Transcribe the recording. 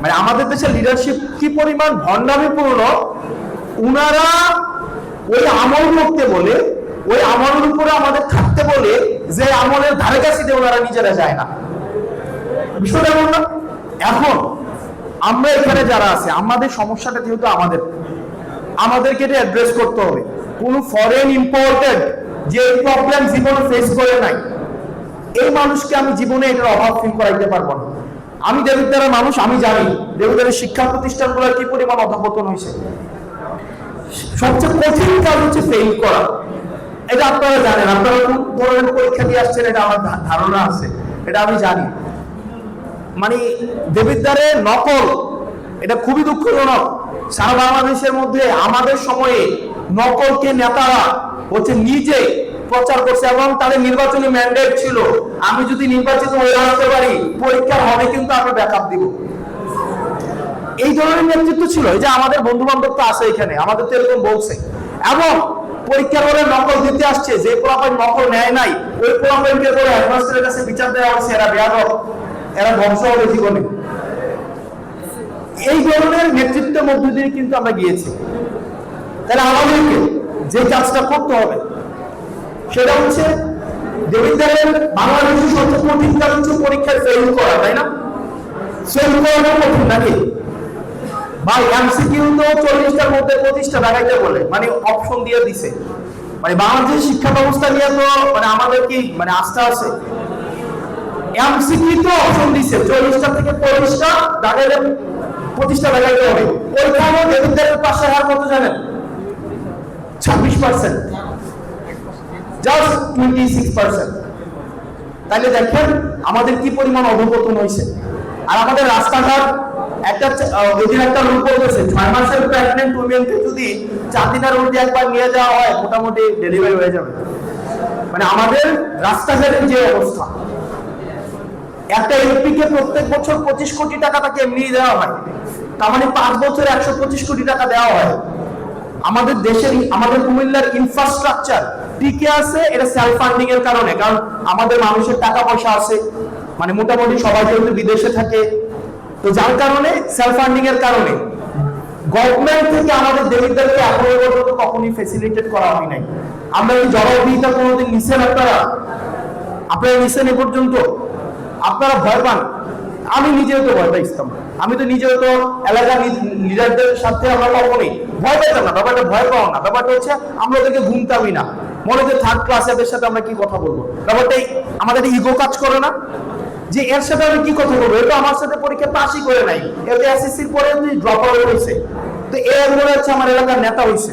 মানে আমাদের দেশের লিডারশিপ কি পরিমাণ ভণ্ডামিপূর্ণ, উনারা ওই আমল করতে বলে, ওই আমলের উপরে আমাদের থাকতে বলে, যে আমলের ধারে কাছে ওনারা নিজেরা যায় না। বিষয়টা এমন না। এখন আমরা এখানে যারা আছে, আমাদের সমস্যাটা যেহেতু আমাদেরকে এটা অ্যাড্রেস করতে হবে। কোন ফরেন ইম্পোর্টেড যে প্রবলেম জীবনে ফেস করে নাই, এই মানুষকে আমি জীবনে এটার অভাব ফিল করাইতে পারবো না। আমি দেবিদ্বারের মানুষ, আমি জানি দেবিদ্বারের শিক্ষা প্রতিষ্ঠানগুলোর কি পরিমাণ অধঃপতন হয়েছে। সবচেয়ে কঠিন কাজ হচ্ছে ফেল করা। এটা আপনারা জানেন, আপনারা কোন ধরনের পরীক্ষা দিয়ে আসছেন এটা আমার ধারণা আছে, এটা আমি জানি। মানে দেবিদ্বারের নকল, এটা খুবই দুঃখজনক। সারা বাংলাদেশের মধ্যে আমাদের সময়ে নকলকে নেতারা হচ্ছে নিজে প্রচার করছে, এবং তাদের নির্বাচনী ম্যান্ডেট ছিল, আমি যদি নির্বাচিত হয়ে আসতে পারি পরীক্ষার হবে কিন্তু আমি ব্যাকআপ দিব। এই ধরনের নেতৃত্ব ছিল। এই যে আমাদের বন্ধু বান্ধব তো আছে এখানে, আমাদের তো এরকম বলছে, এবং পরীক্ষার হলে নকল দিতে আসছে, যে পোলাপাইন নকল নেয় নাই ওই পোলাপাইনকে করে হেডমাস্টারের কাছে বিচার দেওয়া হচ্ছে, এরা বেয়াদব, এরা ধ্বংস হবে জীবনে। এই ধরনের নেতৃত্বের মধ্য দিয়ে কিন্তু আমরা গিয়েছি। তাহলে আমাদেরকে যে কাজটা করতে হবে সেটা হচ্ছে, দেবিদ্বারের বাংলাদেশের সবচেয়ে কঠিন কাজ হচ্ছে পরীক্ষায় ফেল করা, তাই না? ফেল করাটা কঠিন নাকি ভাই? এমসিকিউ তো 40টার মধ্যে 25টা লাগাইতে বলে, মানে অপশন দিয়ে দিছে। মানে বাংলাদেশের শিক্ষা ব্যবস্থা নিয়ে তো মানে আমাদের কি মানে আস্থা আছে? এমসিকিউ তো অপশন দিছে 40টা থেকে 40টা লাগাইলে 25টা লাগাইতে হবে। ওইখানে দেবিদ্বারের পাশের হার কত জানেন? 26%, জাস্ট 26%। তাহলে দেখেন আমাদের কি পরিমাণ অধঃপতন হয়েছে। আর আমাদের রাস্তাঘাট একটা ওইদিন একটা লোক বলতেছে 6 মাসের প্রেগন্যান্ট উইমেনকে যদি 4 দিনের মধ্যে একবার নিয়ে যাওয়া হয় মোটামুটি ডেলিভারি হয়ে যাবে। মানে আমাদের রাস্তাঘাটের যে অবস্থা, একটা এমপি কে প্রত্যেক বছর 25 কোটি টাকা তাকে এমনি দেওয়া হয়, তার মানে 5 বছরে 125 কোটি টাকা দেওয়া হয়। আমাদের দেশের, আমাদের কুমিল্লার ইনফ্রাস্ট্রাকচার টিকে আছে, এটা সেলফ ফান্ডিং এর কারণে। কারণ আমাদের মানুষের টাকা পয়সা আছে, মানে মোটামুটি সবাই যেহেতু বিদেশে থাকে, তো যার কারণে সেলফ ফান্ডিং এর কারণে গভর্নমেন্ট থেকে আমাদের দেবিদ্বারকে এখনো পর্যন্ত কখনোই ফ্যাসিলিটেট করা হয় নাই। আমরা এই জবাবদিহিতা কোনোদিন নিছেন আপনারা নিছেন এ পর্যন্ত? আপনারা ভয় পান। আমি নিজেও তো ভয় পাইতাম, আমি তো নিজেও তো এলাকার লিডারদের সাথে আমরা কখনোই ভয় পেতাম না। ব্যাপারটা ভয় পাও না, ব্যাপারটা হচ্ছে আমরা ওদেরকে ঘুমতামই না। মনে হচ্ছে থার্ড ক্লাসের সাথে আমরা কি কথা বলবো, ব্যাপারটাই আমাদের ইগো কাজ করে না, যে এর সাথে আমি কি কথা বলবো, এটা আমার সাথে পরীক্ষা পাসই করে নাই, এটা এসএসসির পরে ড্রপ আউট হয়েছে, তো এর মনে হচ্ছে আমার এলাকার নেতা হয়েছে।